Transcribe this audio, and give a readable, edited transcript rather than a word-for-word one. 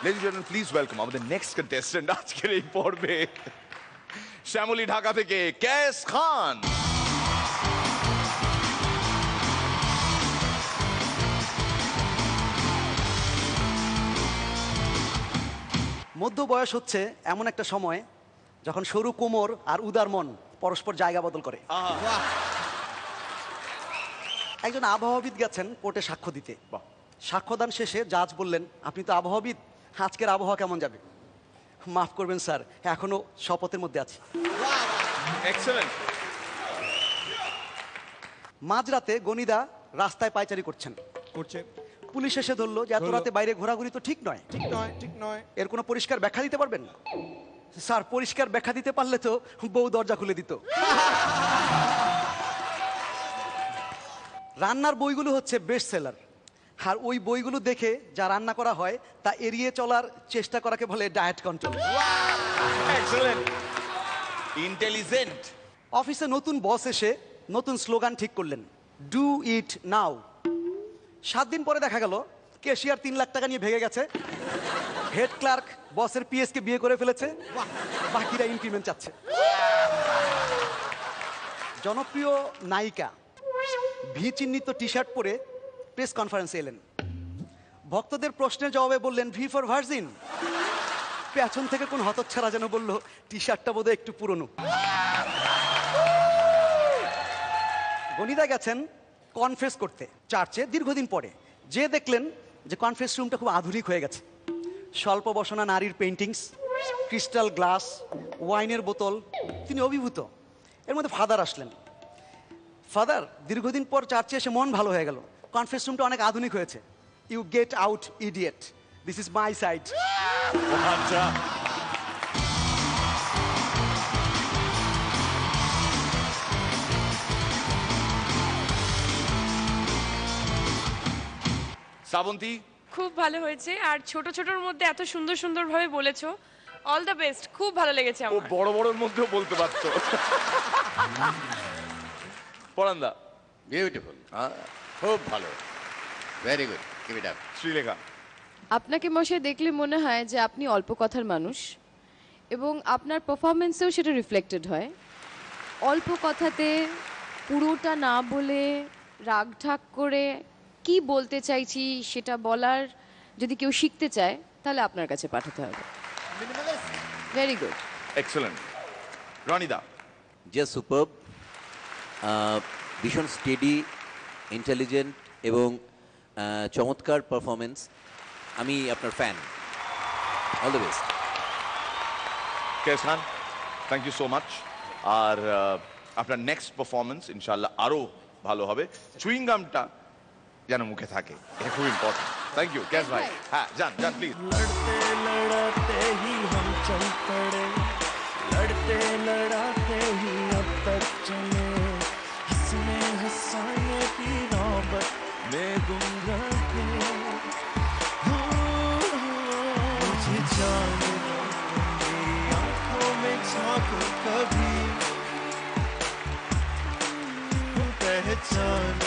Ladies and gentlemen, please welcome আমাদের next contestant আজকের এই পর্বে শ্যামলী ঢাকা থেকে কেস খান। মধ্য বয়স হচ্ছে এমন একটা সময় যখন সরু কোমর আর উদার মন পরস্পর জায়গা বদল করে। একজন আবহাওয়াবিদ গেছেন কোর্টে সাক্ষ্য দিতে। সাক্ষ্যদান শেষে জাজ বললেন, আপনি তো আবহাওয়াবিদ, আজকের আবহাওয়া কেমন যাবে? মাফ করবেন স্যার, এখনো শপথের মধ্যে আছি। এক্সেলেন্ট। মাঝরাতে গণিদা রাস্তায় পায়চারি করছে। পুলিশ এসে ধরলো যে এত রাতে বাইরে ঘোরাঘুরি তো ঠিক নয়। এর কোনো পরিষ্কার ব্যাখ্যা দিতে পারবেন? স্যার, পরিষ্কার ব্যাখ্যা দিতে পারলে তো বউ দরজা খুলে দিত। রান্নার বইগুলো হচ্ছে বেস্ট সেলার, আর ওই বইগুলো দেখে যা রান্না করা হয় তা এড়িয়ে চলার চেষ্টা করাকে বলে ডায়েট কন্ট্রোল। Excellent, intelligent. অফিসে নতুন বস এসে নতুন স্লোগান ঠিক করলেন, ডু ইট নাও। 7 দিন পরে দেখা গেল ক্যাশিয়ার 3 লাখ টাকা নিয়ে ভেগে গেছে, হেড ক্লার্ক বসের পিএস কে বিয়ে করে ফেলেছে, বাকিরা ইনক্রিমেন্ট চাচ্ছে। জনপ্রিয় নায়িকা ভি চিহ্নিত টি শার্ট পরে প্রেস কনফারেন্সে এলেন। ভক্তদের প্রশ্নের জবাবে বললেন, ভি ফর ভার্জিন। পেছন থেকে কোন হতচ্ছাড়া যেন বলল, টি শার্টটা বোধহয় একটু পুরনো। গণিদা গেছেন কনফেস করতে চার্চে দীর্ঘদিন পরে। যে দেখলেন যে কনফেস রুমটা খুব আধুনিক হয়ে গেছে। স্বল্প বসনা নারীর পেন্টিংস, ক্রিস্টাল গ্লাস, ওয়াইনের বোতল, তিনি অভিভূত। এর মধ্যে ফাদার আসলেন। ফাদার, দীর্ঘদিন পর চার্চে এসে মন ভালো হয়ে গেল, কনফেস রুমটা অনেক আধুনিক হয়েছে। You get out idiot, this is my side. Srabanti, খুব ভালো হয়েছে, আর ছোট ছোটর মধ্যে এত সুন্দর সুন্দর ভাবে বলেছো। অল দ্য বেস্ট, খুব ভালো লেগেছে ও আমার। বড় বড়র মধ্যেও বলতে পারতো। পরান্দা, বিউটিফুল, খুব ভালো, very good, keep it up. Srilekha, আপনাকে মশাই দেখলে মনে হয় যে আপনি অল্প কথার মানুষ, এবং আপনার পারফরমেন্সেও সেটা রিফ্লেক্টেড হয়। অল্প কথাতে পুরোটা না বলে রাগ ঢাক করে কি বলতে চাইছি সেটা বলার যদি কেউ শিখতে চায় তাহলে আপনার কাছে পাঠাতে হবে। Very good, excellent. রনিদা, জাস্ট সুপারব, ভীষণ স্টেডি, ইন্টেলিজেন্ট এবং চমৎকার পারফরমেন্স। আমি আপনার ফ্যান। All the best. কেস খান, থ্যাংক ইউ সো মাচ। আর আপনার নেক্সট পারফরমেন্স ইনশাল্লাহ আরো ভালো হবে। চুইং গামটা যেন মুখে থাকে, এটা খুব ইম্পর্টেন্ট। থ্যাংক ইউ কেস ভাই। হ্যাঁ, যান যান প্লিজ। लड़ते लड़ाते ही हम चल पड़े, लड़ते लड़ाते ही अब तक चले, हंसने हंसाने की नौबत में गुम रहे। मुझे जाने दो, मेरी आंखों में झांको कभी, पहचान